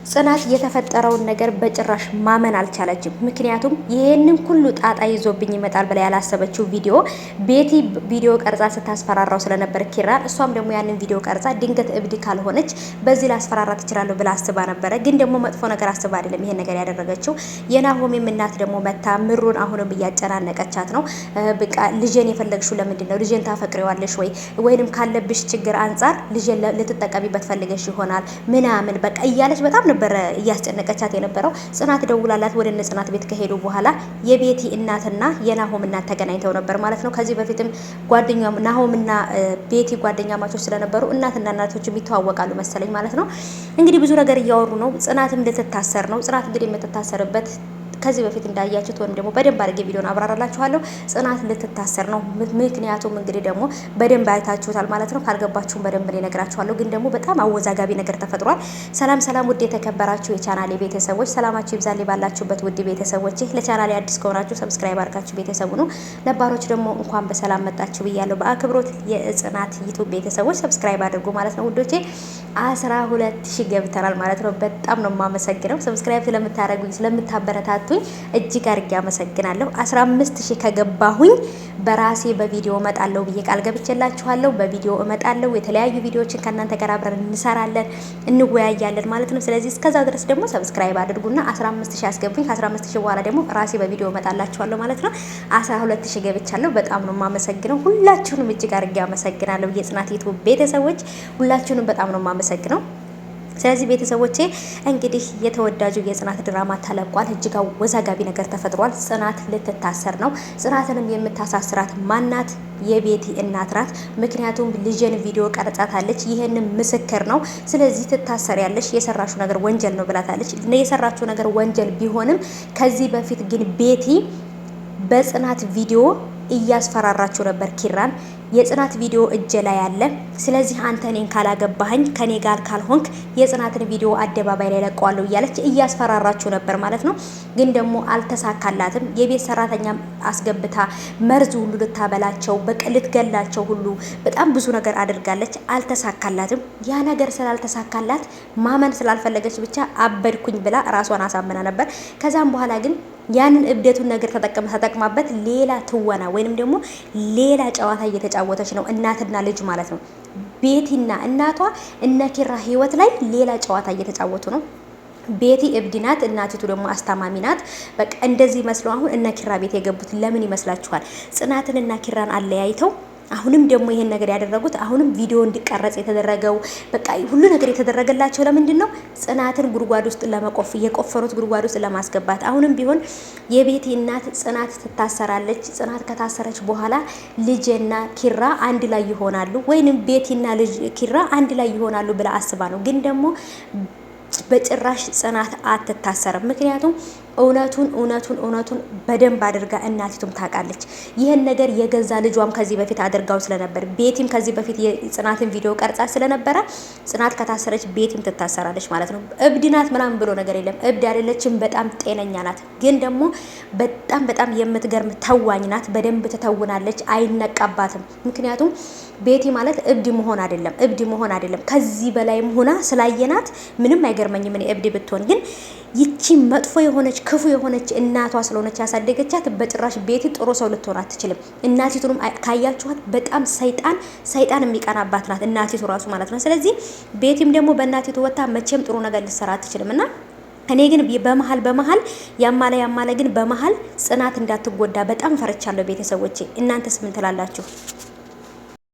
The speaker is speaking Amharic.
ጽናት የተፈጠረውን ነገር በጭራሽ ማመን አልቻለችም። ምክንያቱም ይሄንን ሁሉ ጣጣ ይዞብኝ ይመጣል ብላ ያላሰበችው ቪዲዮ ቤቲ ቪዲዮ ቀርጻ ስታስፈራራው ስለነበር ኪራ፣ እሷም ደግሞ ያንን ቪዲዮ ቀርጻ ድንገት እብድ ካልሆነች በዚህ ላስፈራራት ትችላለሁ ብላ አስባ ነበረ። ግን ደግሞ መጥፎ ነገር አስባ አይደለም ይሄን ነገር ያደረገችው። የናሆሜም እናት ደግሞ መታ ምሩን አሁንም እያጨናነቀቻት ነው። በቃ ልጄን የፈለግሽው ለምንድን ነው? ልጄን ታፈቅሪዋለሽ ወይ? ወይንም ካለብሽ ችግር አንጻር ልጄን ልትጠቀሚበት ፈልገሽ ይሆናል ምናምን በቃ እያለች በጣም ነበር እያስጨነቀቻት የነበረው። ጽናት ደውላላት ወደ እነ ጽናት ቤት ከሄዱ በኋላ የቤቲ እናትና የናሆም እናት ተገናኝተው ነበር ማለት ነው። ከዚህ በፊትም ጓደኛው ናሆምና ቤቲ ጓደኛ ማቾች ስለነበሩ እናትና እናቶች ይተዋወቃሉ መሰለኝ ማለት ነው። እንግዲህ ብዙ ነገር እያወሩ ነው። ጽናትም ልትታሰር ነው። ጽናት እንግዲህ የምትታሰርበት ከዚህ በፊት እንዳያችሁት ወይም ደግሞ በደንብ አድርጌ ቪዲዮን አብራራላችኋለሁ። ጽናት ልትታሰር ነው። ምክንያቱም እንግዲህ ደግሞ በደንብ አይታችሁታል ማለት ነው። ካልገባችሁም በደንብ እነግራችኋለሁ። ግን ደግሞ በጣም አወዛጋቢ ነገር ተፈጥሯል። ሰላም ሰላም፣ ውድ የተከበራችሁ የቻናሌ ቤተሰቦች ሰላማችሁ ይብዛልኝ ባላችሁበት። ውድ ቤተሰቦች ለቻናሌ አዲስ ከሆናችሁ ሰብስክራይብ አድርጋችሁ ቤተሰቡ ነው። ነባሮች ደግሞ እንኳን በሰላም መጣችሁ ብያለሁ። በአክብሮት የጽናት ዩቲዩብ ቤተሰቦች ሰብስክራይብ አድርጉ ማለት ነው ውዶቼ። 12,000 ገብተናል ማለት ነው። በጣም ነው የማመሰግነው ሰብስክራይብ ስለምታደርጉኝ ስለምታበረታቱ እጅግ አድርጌ አመሰግናለሁ። 15,000 ከገባሁኝ በራሴ በቪዲዮ እመጣለሁ ብዬ ቃል ገብቼላችኋለሁ። በቪዲዮ እመጣለሁ። የተለያዩ ቪዲዮዎችን ከእናንተ ጋር አብረን እንሰራለን፣ እንወያያለን ማለት ነው። ስለዚህ እስከዛ ድረስ ደግሞ ሰብስክራይብ አድርጉና 15,000 አስገቡኝ። ከ15,000 በኋላ ደግሞ ራሴ በቪዲዮ እመጣላችኋለሁ ማለት ነው። 12,000 ገብቻለሁ። በጣም ነው የማመሰግነው። ሁላችሁንም እጅግ አድርጌ አመሰግናለሁ። የጽናት ዩቲዩብ ቤተሰቦች ሁላችሁንም በጣም ነው የማመሰግነው። ስለዚህ ቤተሰቦቼ እንግዲህ የተወዳጁ የጽናት ድራማ ተለቋል። እጅግ አወዛጋቢ ነገር ተፈጥሯል። ጽናት ልትታሰር ነው። ጽናትንም የምታሳስራት ማናት? የቤቲ እናት ናት። ምክንያቱም ልጅን ቪዲዮ ቀርጻታለች። ይህንን ምስክር ነው። ስለዚህ ትታሰሪያለሽ፣ የሰራሽው ነገር ወንጀል ነው ብላታለች። የሰራችው ነገር ወንጀል ቢሆንም ከዚህ በፊት ግን ቤቲ በጽናት ቪዲዮ እያስፈራራችሁ ነበር ኪራን። የጽናት ቪዲዮ እጄ ላይ አለ። ስለዚህ አንተ እኔን ካላገባኸኝ ከኔ ጋር ካልሆንክ የጽናትን ቪዲዮ አደባባይ ላይ ለቀዋለሁ እያለች እያስፈራራችሁ ነበር ማለት ነው። ግን ደግሞ አልተሳካላትም። የቤት ሰራተኛ አስገብታ መርዝ ሁሉ ልታበላቸው በቃ ልትገላቸው ሁሉ በጣም ብዙ ነገር አድርጋለች። አልተሳካላትም። ያ ነገር ስላልተሳካላት ማመን ስላልፈለገች ብቻ አበድኩኝ ብላ ራሷን አሳምና ነበር። ከዛም በኋላ ግን ያንን እብደቱን ነገር ተጠቅማበት ሌላ ትወና ወይንም ደግሞ ሌላ ጨዋታ እየተጫወተች ነው። እናትና ልጅ ማለት ነው። ቤቲና እናቷ እነ ኪራ ህይወት ላይ ሌላ ጨዋታ እየተጫወቱ ነው። ቤቲ እብድ ናት፣ እናቲቱ ደግሞ አስታማሚ ናት። በቃ እንደዚህ መስለው አሁን እነ ኪራ ቤት የገቡት ለምን ይመስላችኋል? ጽናትን እና ኪራን አለያይተው አሁንም ደግሞ ይሄን ነገር ያደረጉት አሁንም ቪዲዮ እንዲቀረጽ የተደረገው በቃ ሁሉ ነገር የተደረገላቸው ለምንድን ነው? ጽናትን ጉድጓድ ውስጥ የቆፈሩት ጉድጓድ ውስጥ ለማስገባት። አሁንም ቢሆን የቤቲ እናት ጽናት ትታሰራለች። ጽናት ከታሰረች በኋላ ልጅና ኪራ አንድ ላይ ይሆናሉ፣ ወይንም ቤቲና ልጅ ኪራ አንድ ላይ ይሆናሉ ብላ አስባ ነው። ግን ደግሞ በጭራሽ ጽናት አትታሰርም። ምክንያቱም እውነቱን በደንብ አድርጋ እናቲቱም ታውቃለች። ይህን ነገር የገዛ ልጇም ከዚህ በፊት አድርጋው ስለነበር ቤቲም ከዚህ በፊት የጽናትን ቪዲዮ ቀርጻ ስለነበረ ጽናት ከታሰረች ቤቲም ትታሰራለች ማለት ነው። እብድ ናት ምናምን ብሎ ነገር የለም። እብድ አይደለችም፣ በጣም ጤነኛ ናት። ግን ደግሞ በጣም የምትገርም ተዋኝ ናት። በደንብ ትተውናለች፣ አይነቃባትም። ምክንያቱም ቤቲ ማለት እብድ መሆን አይደለም ከዚህ በላይም ሆና ስላየናት ምንም አይገርመኝም እኔ እብድ ብትሆን። ግን ይቺ መጥፎ የሆነች ክፉ የሆነች እናቷ ስለሆነች ያሳደገቻት በጭራሽ ቤቲ ጥሩ ሰው ልትሆን አትችልም። እናቲቱንም ካያችኋት በጣም ሰይጣን የሚቀናባት ናት እናቲቱ ራሱ ማለት ነው። ስለዚህ ቤቲም ደግሞ በእናቲቱ ወታ መቼም ጥሩ ነገር ልትሰራ አትችልም። እና እኔ ግን በመሃል ያማለ ግን በመሃል ጽናት እንዳትጎዳ በጣም ፈርቻለሁ። ቤተሰቦቼ እናንተስ ምን ትላላችሁ?